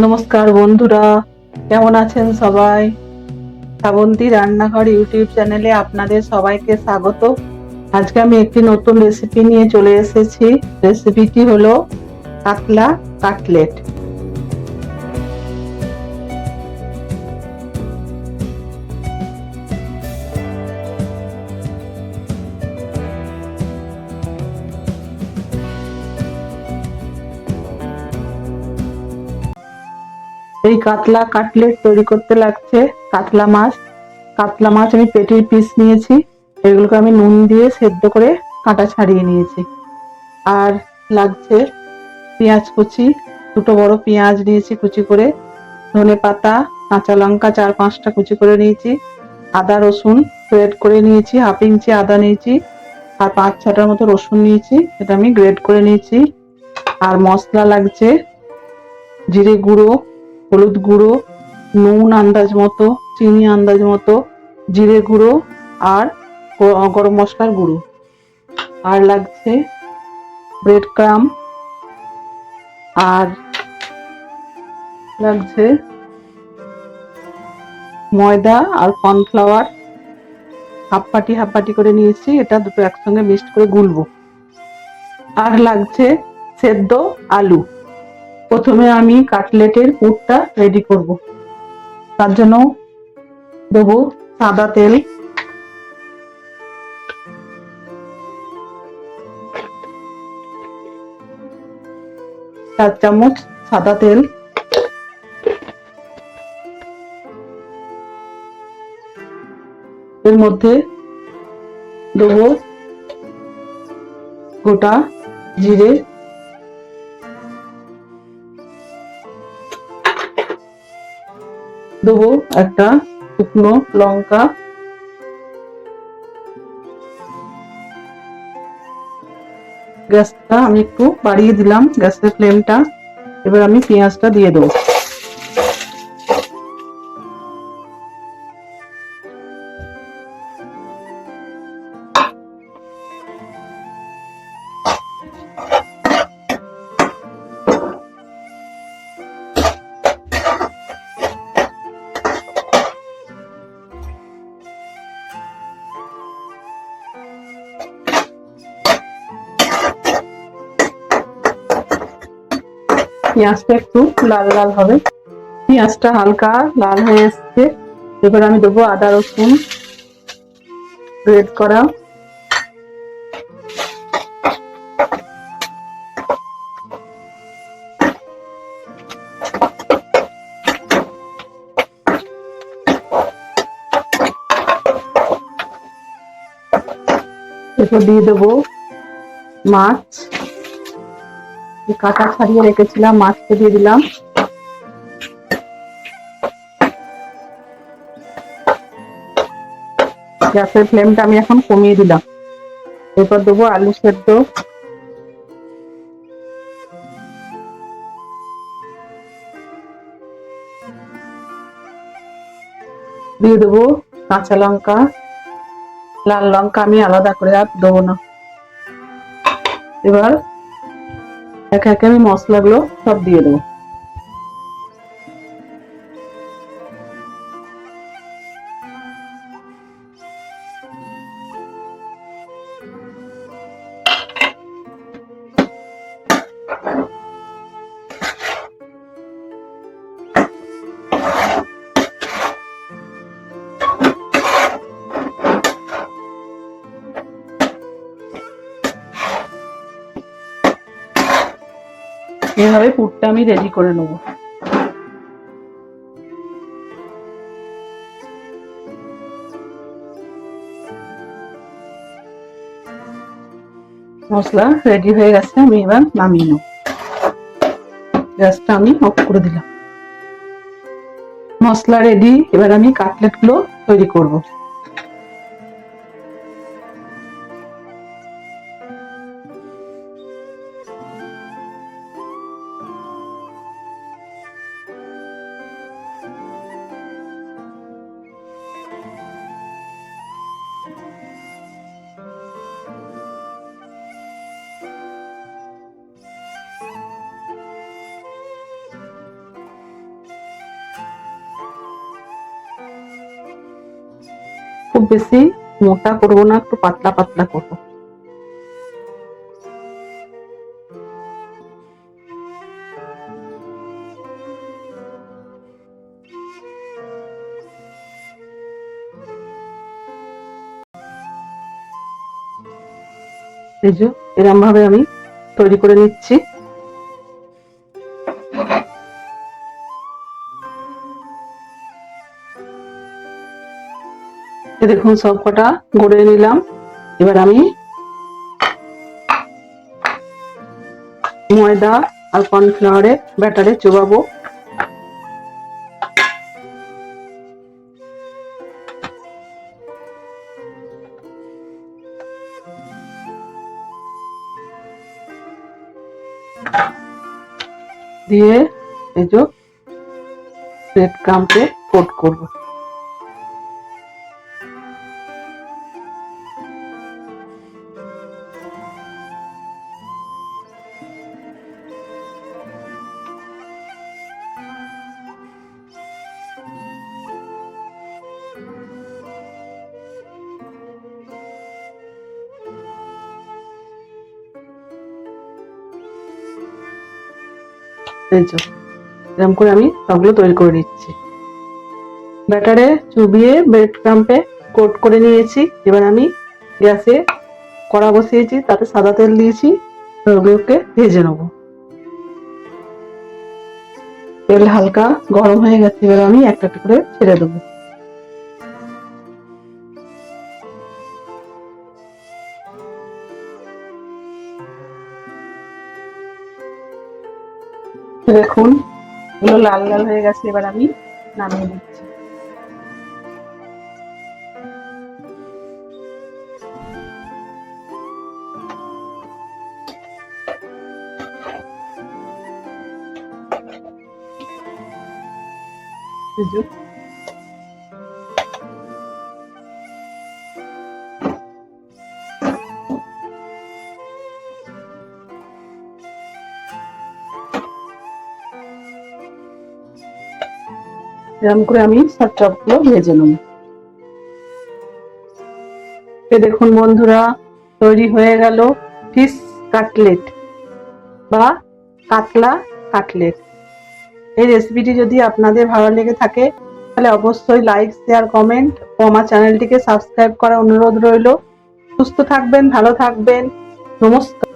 নমস্কার বন্ধুরা, কেমন আছেন সবাই? শ্রাবন্তী রান্নাঘর ইউটিউব চ্যানেলে আপনাদের সবাইকে স্বাগত। আজকে আমি একটি নতুন রেসিপি নিয়ে চলে এসেছি। রেসিপিটি হলো কাতলা কাটলেট। এই কাতলা কাটলেট তৈরি করতে লাগছে কাতলা মাছ। কাতলা মাছ আমি পেটির পিস নিয়েছি, এগুলোকে আমি নুন দিয়ে সেদ্ধ করে কাঁটা ছাড়িয়ে নিয়েছি। আর লাগছে পেঁয়াজ কুচি, দুটো বড় পেঁয়াজ নিয়েছি কুচি করে, ধনে পাতা, কাঁচা লঙ্কা 4-5টা কুচি করে নিয়েছি, আদা রসুন গ্রেট করে নিয়েছি, হাফ ইঞ্চি আদা নিয়েছি, আর 5-6টার মতো রসুন নিয়েছি, এটা আমি গ্রেট করে নিয়েছি। আর মশলা লাগছে জিরে গুঁড়ো, হলুদ গুঁড়ো, নুন আন্দাজ মতো, চিনি আন্দাজ মতো, জিরে গুঁড়ো আর গরম মশলার গুঁড়ো। আর লাগছে ব্রেড ক্রাম, আর লাগছে ময়দা আর কর্নফ্লাওয়ার হাফ বাটি করে নিয়েছি, এটা দুটো একসঙ্গে মিক্সড করে গুলবো। আর লাগছে সেদ্ধ আলু। প্রথমে আমি কাটলেটের পুরটা রেডি করব। তার জন্য দেবো সাদা তেল, 4 চামচ সাদা তেল। এর মধ্যে দেবো গোটা জিরে, দেবো একটা শুকনো লঙ্কা, গ্যাসটা আমি একটু বাড়িয়ে দিলাম, গ্যাসের ফ্লেমটা। এবার আমি পেঁয়াজটা দিয়ে দেবো। পেঁয়াজটা একটু লাল লাল হবে, পেঁয়াজটা হালকা লাল হয়ে এসছে। এবার আমি দেবো আদা রসুন গ্রেট করা, এরপর দিয়ে দেবো মাছ, কাঁটা ছাড়িয়ে রেখেছিলাম, মাছটা দিয়ে দিলাম। গ্যাসের ফ্লেমটা আমি এখন কমিয়ে দিলাম। এরপর দেবো আলু সেদ্ধ, দিয়ে দেবো কাঁচা লঙ্কা, লাল লঙ্কা আমি আলাদা করে আর দেবো না। এবার একে একে আমি মশলাগুলো সব দিয়ে দেবো। এভাবে পুরটা আমি রেডি করে নেব। মশলা রেডি হয়ে গেছে, আমি এবার নামিয়ে নেব। গ্যাসটা আমি অফ করে দিলাম। মশলা রেডি, এবার আমি কাটলেট গুলো তৈরি করব। খুব বেশি মোটা করব না, একটু পাতলা পাতলা করব। এই যে এরকম ভাবে আমি তৈরি করে নিচ্ছি। দেখুন সব কটা গড়ে নিলাম। এবার আমি ময়দা আর কর্নফ্লাওয়ারের ব্যাটারে চোবাবো। দিয়ে এই যে ব্রেড ক্রাম্পে কোট করব। এই যে এরকম করে আমি সবগুলো তৈরি করে নিচ্ছি। ব্যাটারে চুবিয়ে ব্রেড ক্রাম্পে কোট করে নিয়েছি। এবার আমি গ্যাসে কড়া বসিয়েছি, তাতে সাদা তেল দিয়েছি, ওগুলোকে ভেজে নেব। তেল হালকা গরম হয়ে গেছে, এবার আমি একটা একটা করে ছেড়ে দেবো। দেখুন এগুলো লাল লাল হয়ে গেছে, এবার আমি নামিয়ে দিচ্ছি। এরকম করে আমি সব চপগুলো ভেজে নেব। দেখুন বন্ধুরা, তৈরি হয়ে গেল ফিশ কাটলেট বা কাতলা কাটলেট। এই রেসিপিটি যদি আপনাদের ভালো লেগে থাকে তাহলে অবশ্যই লাইক, শেয়ার, কমেন্ট ও আমার চ্যানেলটিকে সাবস্ক্রাইব করার অনুরোধ রইল। সুস্থ থাকবেন, ভালো থাকবেন, নমস্কার।